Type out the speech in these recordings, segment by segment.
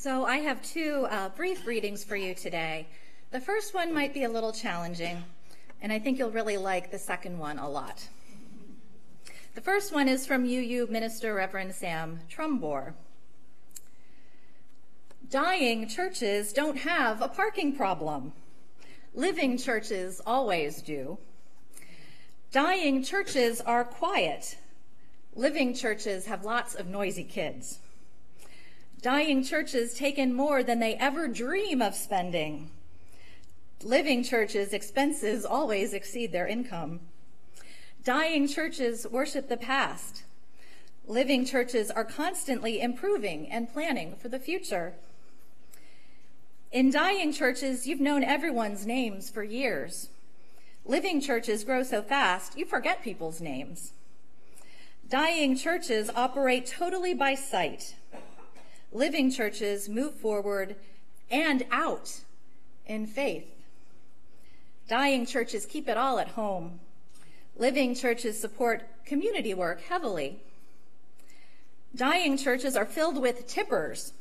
So I have two brief readings for you today. The first one might be a little challenging, and I think you'll really like the second one a lot. The first one is from UU Minister Reverend Sam Trumbore. Dying churches don't have a parking problem. Living churches always do. Dying churches are quiet. Living churches have lots of noisy kids. Dying churches take in more than they ever dream of spending. Living churches' expenses always exceed their income. Dying churches worship the past. Living churches are constantly improving and planning for the future. In dying churches, you've known everyone's names for years. Living churches grow so fast, you forget people's names. Dying churches operate totally by sight. Living churches move forward and out in faith. Dying churches keep it all at home. Living churches support community work heavily. Dying churches are filled with tippers.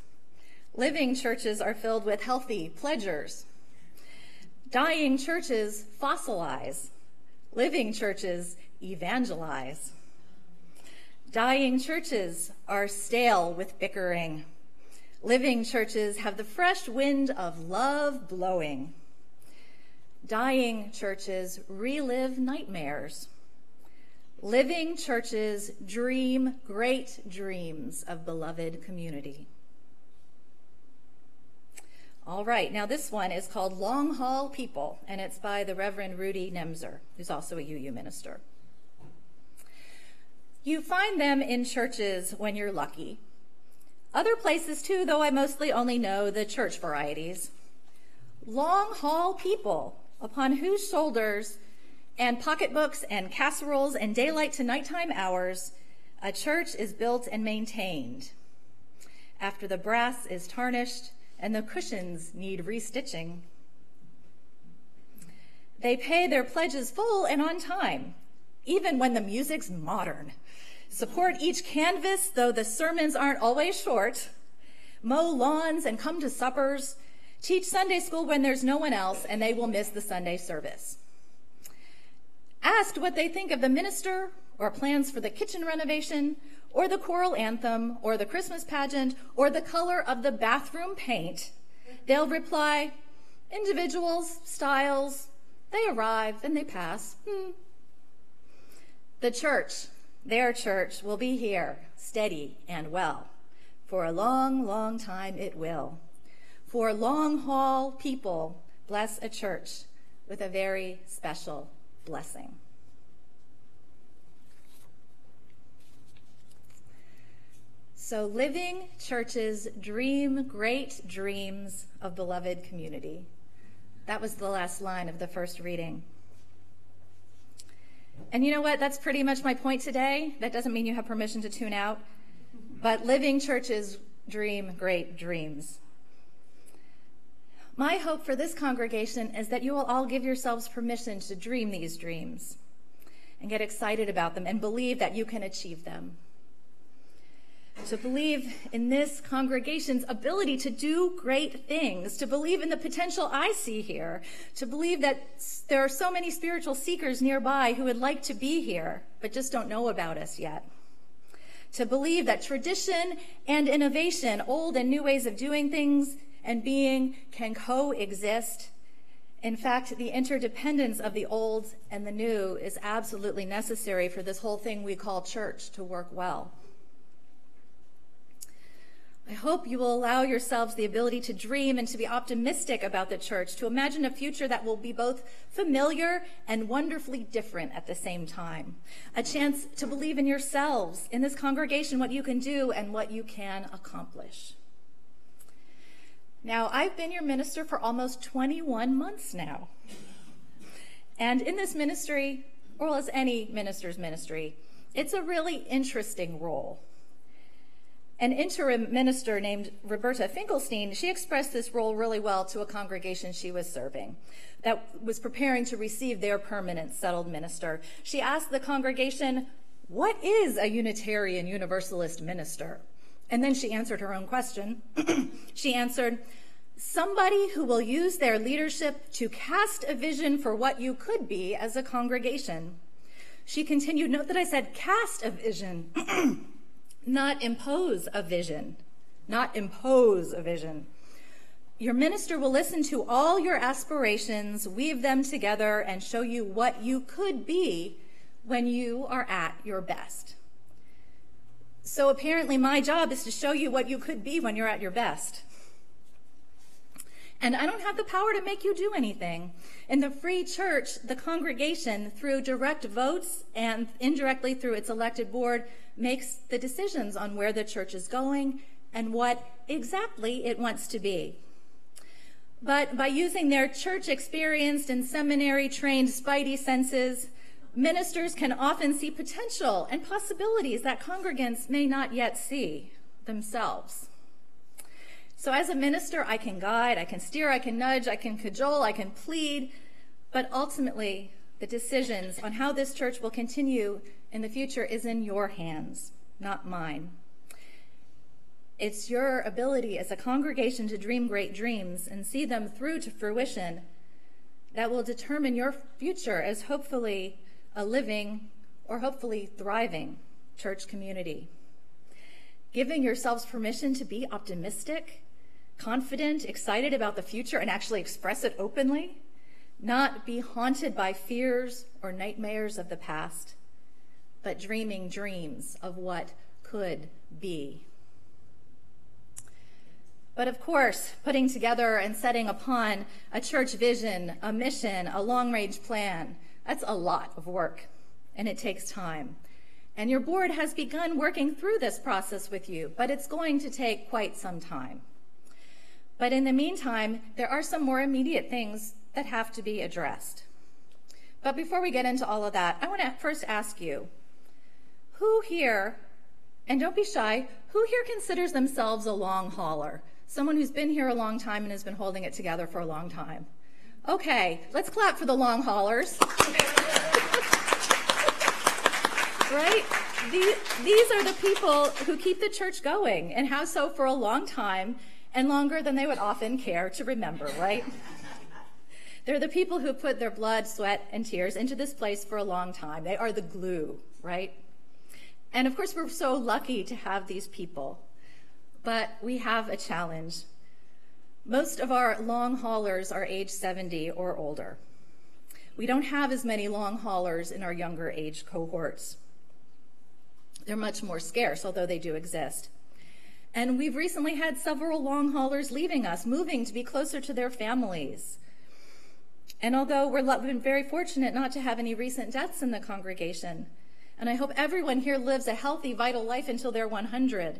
Living churches are filled with healthy pledgers. Dying churches fossilize. Living churches evangelize. Dying churches are stale with bickering. Living churches have the fresh wind of love blowing. Dying churches relive nightmares. Living churches dream great dreams of beloved community. All right, now this one is called Long Haul People, and it's by the Reverend Rudy Nemser, who's also a UU minister. You find them in churches when you're lucky. Other places too, though I mostly only know the church varieties. Long haul people upon whose shoulders and pocketbooks and casseroles and daylight to nighttime hours, a church is built and maintained. After the brass is tarnished and the cushions need restitching. They pay their pledges full and on time, even when the music's modern. Support each canvas, though the sermons aren't always short. Mow lawns and come to suppers. Teach Sunday school when there's no one else, and they will miss the Sunday service. Asked what they think of the minister, or plans for the kitchen renovation, or the choral anthem, or the Christmas pageant, or the color of the bathroom paint, they'll reply, individuals, styles, they arrive, then they pass. The church, their church, will be here, steady and well. For a long, long time it will. For long haul people, bless a church with a very special blessing. So living churches dream great dreams of beloved community. That was the last line of the first reading. And you know what? That's pretty much my point today. That doesn't mean you have permission to tune out. But living churches dream great dreams. My hope for this congregation is that you will all give yourselves permission to dream these dreams and get excited about them and believe that you can achieve them. To believe in this congregation's ability to do great things, to believe in the potential I see here, to believe that there are so many spiritual seekers nearby who would like to be here, but just don't know about us yet. To believe that tradition and innovation, old and new ways of doing things and being, can coexist. In fact, the interdependence of the old and the new is absolutely necessary for this whole thing we call church to work well. I hope you will allow yourselves the ability to dream and to be optimistic about the church, to imagine a future that will be both familiar and wonderfully different at the same time. A chance to believe in yourselves, in this congregation, what you can do and what you can accomplish. Now, I've been your minister for almost 21 months now. And in this ministry, or as any minister's ministry, it's a really interesting role. An interim minister named Roberta Finkelstein, she expressed this role really well to a congregation she was serving that was preparing to receive their permanent settled minister. She asked the congregation, what is a Unitarian Universalist minister? And then she answered her own question. She answered, somebody who will use their leadership to cast a vision for what you could be as a congregation. She continued, note that I said cast a vision, not impose a vision, not impose a vision. Your minister will listen to all your aspirations, weave them together, and show you what you could be when you are at your best. So apparently my job is to show you what you could be when you're at your best. And I don't have the power to make you do anything. In the free church, the congregation, through direct votes and indirectly through its elected board, makes the decisions on where the church is going and what exactly it wants to be. But by using their church-experienced and seminary-trained spidey senses, ministers can often see potential and possibilities that congregants may not yet see themselves. So as a minister, I can guide, I can steer, I can nudge, I can cajole, I can plead, but ultimately the decisions on how this church will continue in the future is in your hands, not mine. It's your ability as a congregation to dream great dreams and see them through to fruition that will determine your future as hopefully a living or hopefully thriving church community. Giving yourselves permission to be optimistic, confident, excited about the future, and actually express it openly, not be haunted by fears or nightmares of the past, but dreaming dreams of what could be. But of course, putting together and setting upon a church vision, a mission, a long-range plan, that's a lot of work, and it takes time. And your board has begun working through this process with you, but it's going to take quite some time. But in the meantime, there are some more immediate things that have to be addressed. But before we get into all of that, I want to first ask you, who here, and don't be shy, who here considers themselves a long hauler? Someone who's been here a long time and has been holding it together for a long time. Okay, let's clap for the long haulers. Right? These are the people who keep the church going and have so for a long time, and longer than they would often care to remember, right? They're the people who put their blood, sweat, and tears into this place for a long time. They are the glue, right? And of course, we're so lucky to have these people, but we have a challenge. Most of our long haulers are age 70 or older. We don't have as many long haulers in our younger age cohorts. They're much more scarce, although they do exist. And we've recently had several long haulers leaving us, moving to be closer to their families. And although we've been very fortunate not to have any recent deaths in the congregation, and I hope everyone here lives a healthy, vital life until they're 100,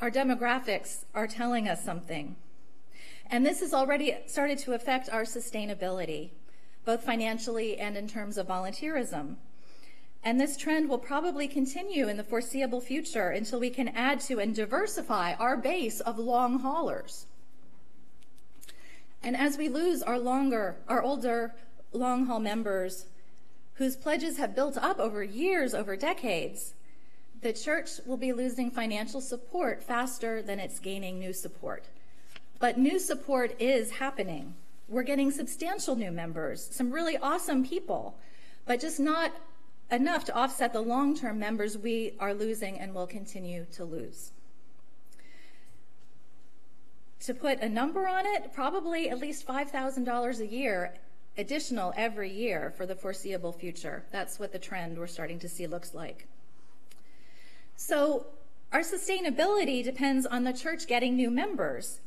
our demographics are telling us something. And this has already started to affect our sustainability, both financially and in terms of volunteerism. And this trend will probably continue in the foreseeable future until we can add to and diversify our base of long haulers. And as we lose our older long haul members whose pledges have built up over years, over decades, the church will be losing financial support faster than it's gaining new support. But new support is happening. We're getting substantial new members, some really awesome people, but just not enough to offset the long-term members we are losing and will continue to lose. To put a number on it, probably at least $5,000 a year additional every year for the foreseeable future. That's what the trend we're starting to see looks like. So our sustainability depends on the church getting new members,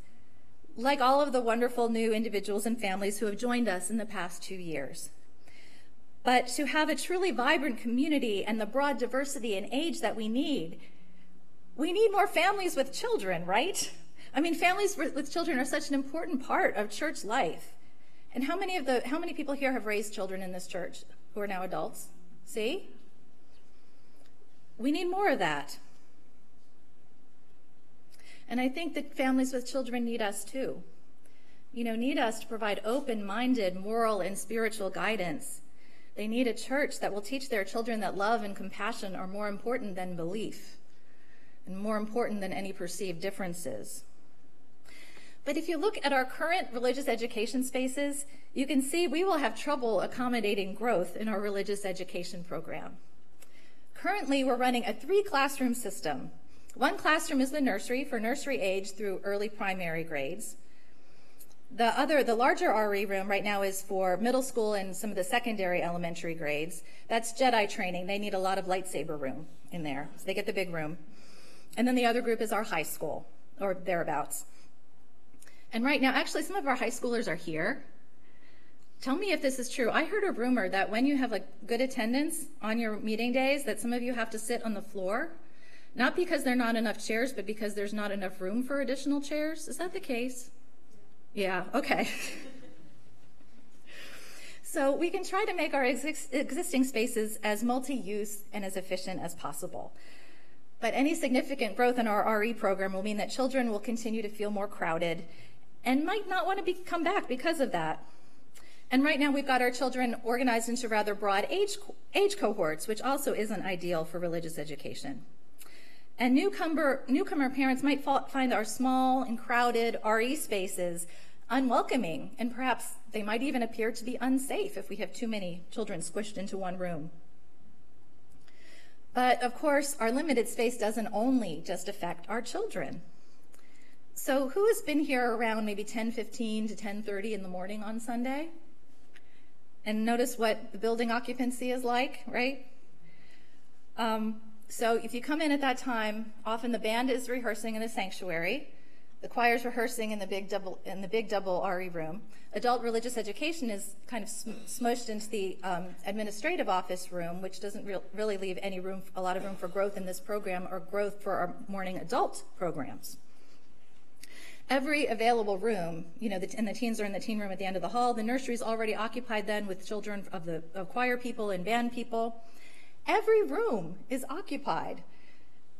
like all of the wonderful new individuals and families who have joined us in the past 2 years. But to have a truly vibrant community and the broad diversity and age that we need more families with children, right? I mean, families with children are such an important part of church life. And how many people here have raised children in this church who are now adults? See? We need more of that. And I think that families with children need us too. Need us to provide open-minded moral and spiritual guidance. They need a church that will teach their children that love and compassion are more important than belief. and more important than any perceived differences. But if you look at our current religious education spaces, you can see we will have trouble accommodating growth in our religious education program. Currently, we're running a 3-classroom system. One classroom is the nursery for nursery age through early primary grades. The larger RE room right now is for middle school and some of the secondary elementary grades. That's Jedi training. They need a lot of lightsaber room in there, so they get the big room. And then the other group is our high school, or thereabouts. And right now, actually, some of our high schoolers are here. Tell me if this is true. I heard a rumor that when you have a good attendance on your meeting days, that some of you have to sit on the floor, not because there are not enough chairs, but because there's not enough room for additional chairs. Is that the case? Yeah, okay. So we can try to make our existing spaces as multi-use and as efficient as possible. But any significant growth in our RE program will mean that children will continue to feel more crowded and might not want to come back because of that. And right now we've got our children organized into rather broad age cohorts, which also isn't ideal for religious education. And newcomer parents might find our small and crowded RE spaces unwelcoming, and perhaps they might even appear to be unsafe if we have too many children squished into one room. But of course, our limited space doesn't only just affect our children. So who has been here around maybe 10:15 to 10:30 in the morning on Sunday? And notice what the building occupancy is like, right? So if you come in at that time, often the band is rehearsing in the sanctuary, the choir's rehearsing in the big double RE room. Adult religious education is kind of smushed into the administrative office room, which doesn't really leave a lot of room for growth in this program or growth for our morning adult programs. Every available room, and the teens are in the teen room at the end of the hall. The nursery is already occupied then with children of choir people and band people. Every room is occupied.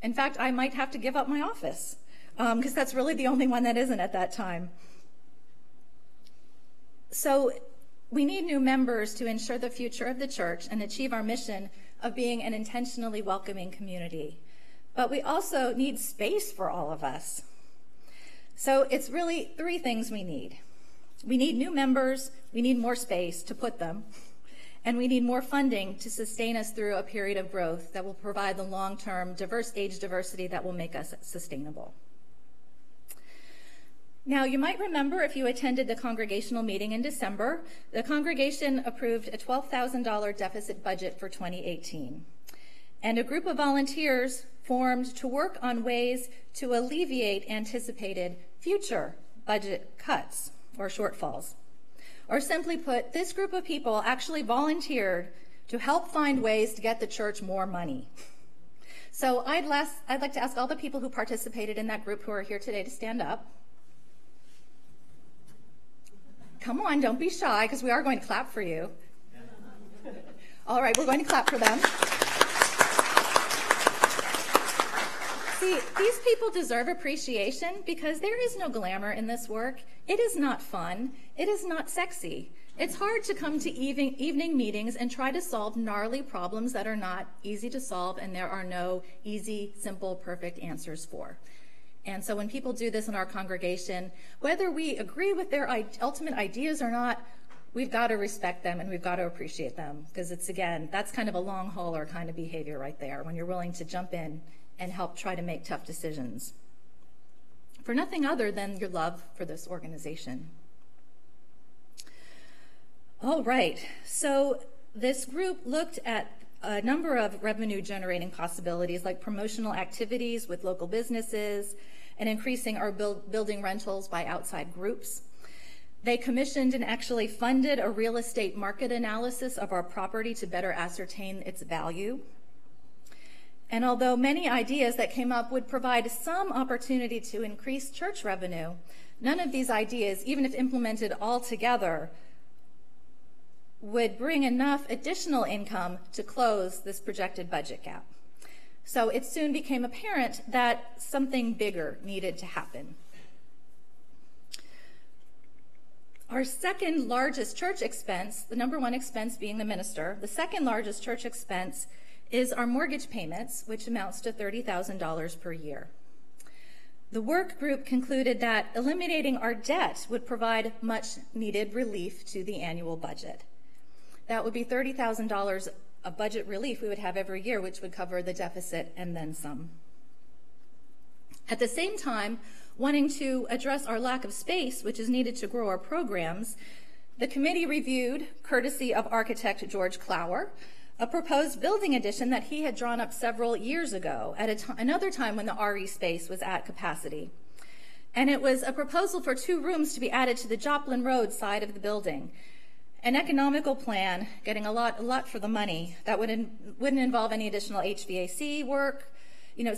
In fact, I might have to give up my office because that's really the only one that isn't at that time. So we need new members to ensure the future of the church and achieve our mission of being an intentionally welcoming community. But we also need space for all of us. So it's really 3 things we need. We need new members, we need more space to put them, and we need more funding to sustain us through a period of growth that will provide the long-term diverse age diversity that will make us sustainable. Now, you might remember if you attended the congregational meeting in December, the congregation approved a $12,000 deficit budget for 2018. And a group of volunteers formed to work on ways to alleviate anticipated future budget cuts or shortfalls. Or simply put, this group of people actually volunteered to help find ways to get the church more money. So I'd like to ask all the people who participated in that group who are here today to stand up. Come on, don't be shy, because we are going to clap for you. All right, we're going to clap for them. See, these people deserve appreciation because there is no glamour in this work. It is not fun. It is not sexy. It's hard to come to evening meetings and try to solve gnarly problems that are not easy to solve and there are no easy, simple, perfect answers for. And so when people do this in our congregation, whether we agree with their ultimate ideas or not, we've got to respect them and we've got to appreciate them because it's, again, that's kind of a long hauler kind of behavior right there when you're willing to jump in and help try to make tough decisions for nothing other than your love for this organization. All right, so this group looked at a number of revenue-generating possibilities like promotional activities with local businesses and increasing our building rentals by outside groups. They commissioned and actually funded a real estate market analysis of our property to better ascertain its value. And although many ideas that came up would provide some opportunity to increase church revenue, none of these ideas, even if implemented all together, would bring enough additional income to close this projected budget gap. So it soon became apparent that something bigger needed to happen. Our second largest church expense, the number one expense being the minister, the second largest church expense is our mortgage payments, which amounts to $30,000 per year. The work group concluded that eliminating our debt would provide much needed relief to the annual budget. That would be $30,000 of budget relief we would have every year, which would cover the deficit and then some. At the same time, wanting to address our lack of space, which is needed to grow our programs, the committee reviewed, courtesy of architect George Clower, a proposed building addition that he had drawn up several years ago at another time when the RE space was at capacity. And it was a proposal for 2 rooms to be added to the Joplin Road side of the building. An economical plan, getting a lot for the money, that wouldn't involve any additional HVAC work,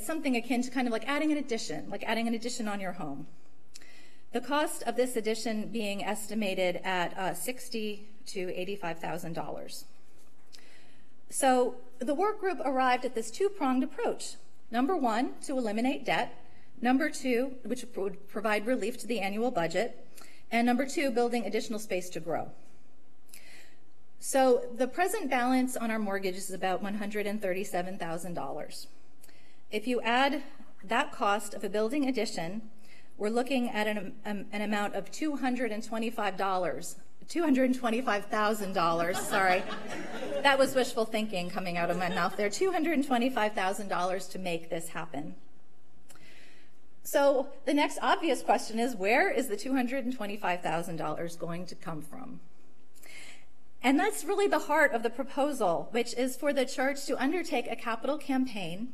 something akin to kind of like adding an addition on your home. The cost of this addition being estimated at $60,000 to $85,000. So the work group arrived at this 2-pronged approach. Number 1, to eliminate debt. Number 2, which would provide relief to the annual budget. And number 2, building additional space to grow. So the present balance on our mortgage is about $137,000. If you add that cost of a building addition, we're looking at an amount of $225,000, sorry. That was wishful thinking coming out of my mouth there. $225,000 to make this happen. So the next obvious question is, where is the $225,000 going to come from? And that's really the heart of the proposal, which is for the church to undertake a capital campaign,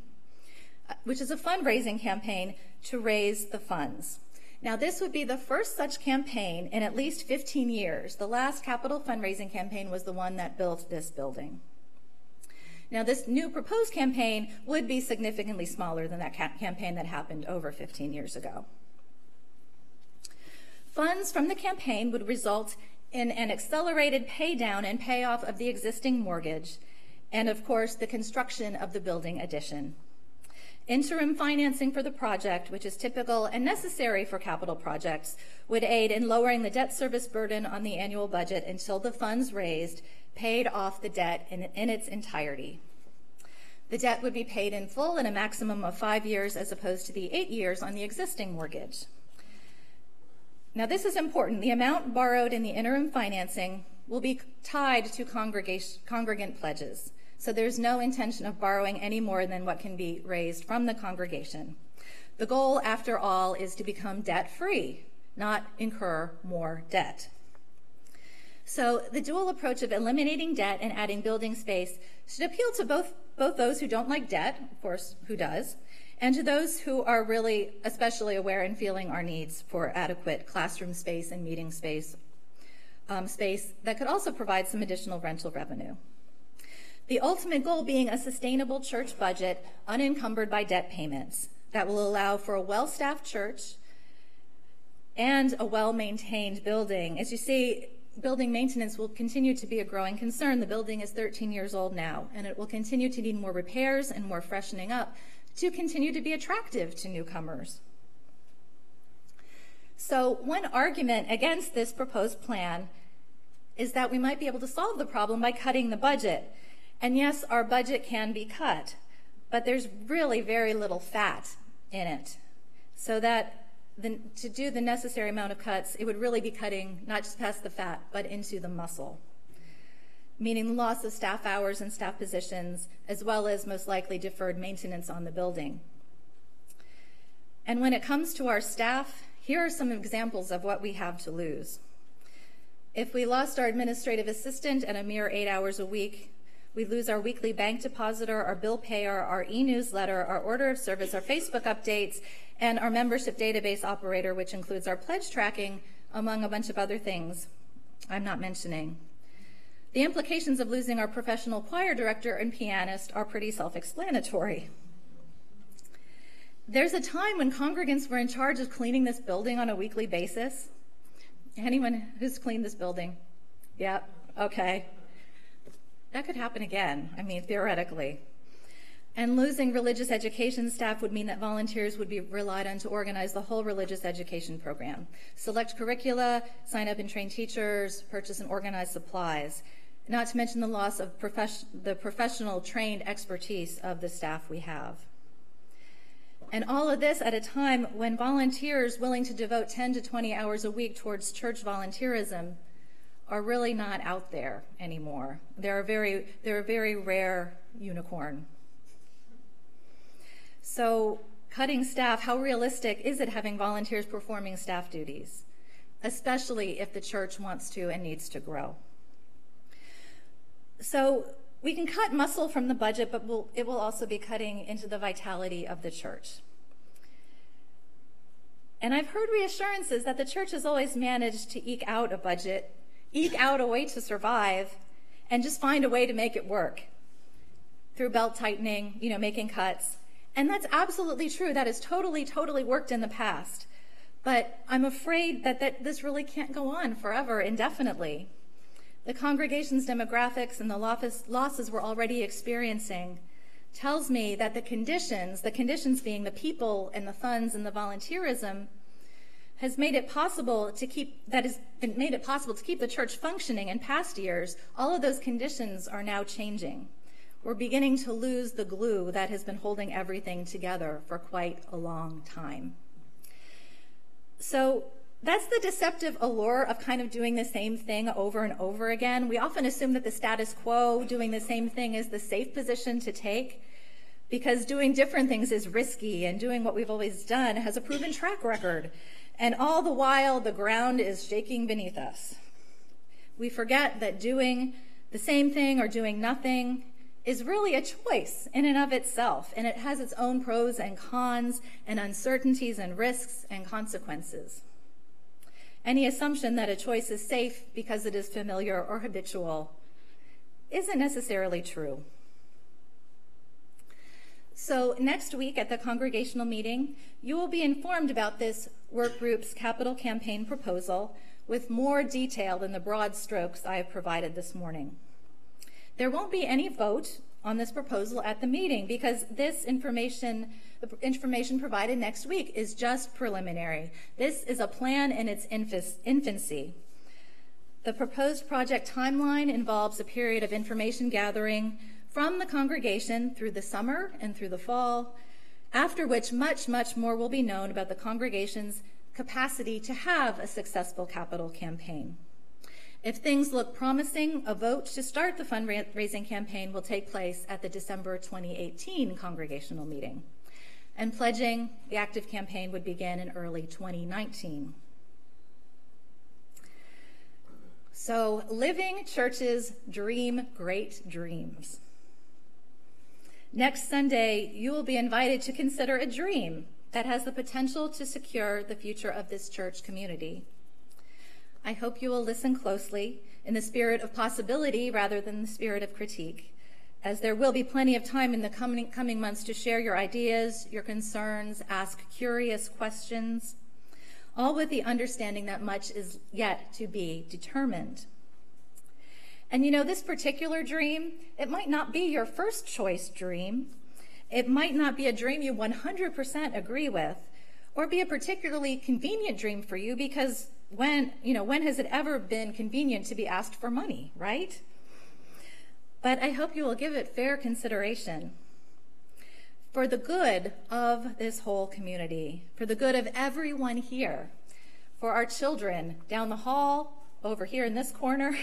which is a fundraising campaign to raise the funds. Now, this would be the first such campaign in at least 15 years. The last capital fundraising campaign was the one that built this building. Now, this new proposed campaign would be significantly smaller than that campaign that happened over 15 years ago. Funds from the campaign would result in an accelerated pay down and payoff of the existing mortgage, and of course, the construction of the building addition. Interim financing for the project, which is typical and necessary for capital projects, would aid in lowering the debt service burden on the annual budget until the funds raised paid off the debt in its entirety. The debt would be paid in full in a maximum of 5 years as opposed to the 8 years on the existing mortgage. Now, this is important. The amount borrowed in the interim financing will be tied to congregant pledges. So there's no intention of borrowing any more than what can be raised from the congregation. The goal, after all, is to become debt-free, not incur more debt. So the dual approach of eliminating debt and adding building space should appeal to both those who don't like debt, of course, who does, and to those who are really especially aware and feeling our needs for adequate classroom space and meeting space, space that could also provide some additional rental revenue. The ultimate goal being a sustainable church budget unencumbered by debt payments that will allow for a well-staffed church and a well-maintained building. As you see, building maintenance will continue to be a growing concern. The building is 13 years old now, and it will continue to need more repairs and more freshening up to continue to be attractive to newcomers. So one argument against this proposed plan is that we might be able to solve the problem by cutting the budget. And yes, our budget can be cut, but there's really very little fat in it. So that to do the necessary amount of cuts, it would really be cutting not just past the fat, but into the muscle, meaning the loss of staff hours and staff positions, as well as most likely deferred maintenance on the building. And when it comes to our staff, here are some examples of what we have to lose. If we lost our administrative assistant at a mere 8 hours a week, we lose our weekly bank depositor, our bill payer, our e-newsletter, our order of service, our Facebook updates, and our membership database operator, which includes our pledge tracking, among a bunch of other things I'm not mentioning. The implications of losing our professional choir director and pianist are pretty self-explanatory. There's a time when congregants were in charge of cleaning this building on a weekly basis. Anyone who's cleaned this building? Yeah, okay. That could happen again, theoretically. And losing religious education staff would mean that volunteers would be relied on to organize the whole religious education program, select curricula, sign up and train teachers, purchase and organize supplies. not to mention the loss of the professional trained expertise of the staff we have. And all of this at a time when volunteers willing to devote 10 to 20 hours a week towards church volunteerism are really not out there anymore. They're a very rare unicorn. So cutting staff, how realistic is it having volunteers performing staff duties, especially if the church wants to and needs to grow? So we can cut muscle from the budget, but it will also be cutting into the vitality of the church. And I've heard reassurances that the church has always managed to eke out a budget, eke out a way to survive, and just find a way to make it work through belt tightening, making cuts. And that's absolutely true. That has totally worked in the past. But I'm afraid that this really can't go on forever, indefinitely. The congregation's demographics and the losses we're already experiencing tells me that the conditions being the people and the funds and the volunteerism, has made it possible to keep the church functioning in past years. All of those conditions are now changing. We're beginning to lose the glue that has been holding everything together for quite a long time. So that's the deceptive allure of kind of doing the same thing over and over again. We often assume that the status quo, doing the same thing, is the safe position to take, because doing different things is risky, and doing what we've always done has a proven track record. And all the while, the ground is shaking beneath us. We forget that doing the same thing or doing nothing is really a choice in and of itself, and it has its own pros and cons and uncertainties and risks and consequences. Any assumption that a choice is safe because it is familiar or habitual isn't necessarily true. So next week at the congregational meeting, you will be informed about this work group's capital campaign proposal with more detail than the broad strokes I have provided this morning. There won't be any vote on this proposal at the meeting because the information provided next week is just preliminary. This is a plan in its infancy. The proposed project timeline involves a period of information gathering from the congregation through the summer and through the fall, after which much more will be known about the congregation's capacity to have a successful capital campaign. If things look promising, a vote to start the fundraising campaign will take place at the December 2018 congregational meeting, and pledging the active campaign would begin in early 2019. So, living churches dream great dreams. Next Sunday, you will be invited to consider a dream that has the potential to secure the future of this church community. I hope you will listen closely in the spirit of possibility rather than the spirit of critique, as there will be plenty of time in the coming months to share your ideas, your concerns, ask curious questions, all with the understanding that much is yet to be determined. And this particular dream, it might not be your first choice dream. It might not be a dream you 100% agree with, or be a particularly convenient dream for you, because when has it ever been convenient to be asked for money, right? But I hope you will give it fair consideration for the good of this whole community, for the good of everyone here, for our children down the hall, over here in this corner,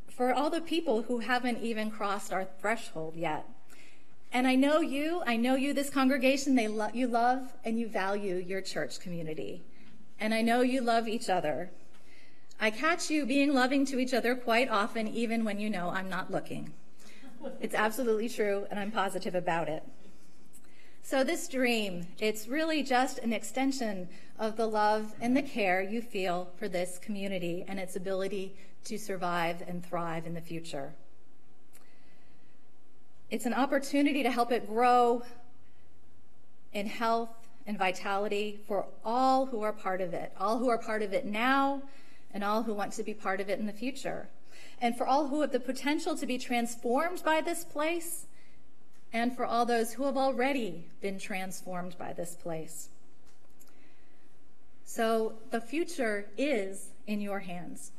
for all the people who haven't even crossed our threshold yet. And I know you, this congregation, you love and you value your church community. And I know you love each other. I catch you being loving to each other quite often, even when you know I'm not looking. It's absolutely true, and I'm positive about it. So this dream, it's really just an extension of the love and the care you feel for this community and its ability to survive and thrive in the future. It's an opportunity to help it grow in health and vitality for all who are part of it now, and all who want to be part of it in the future, and for all who have the potential to be transformed by this place, and for all those who have already been transformed by this place. So the future is in your hands.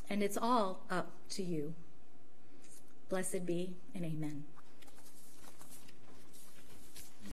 And it's all up to you. Blessed be and amen.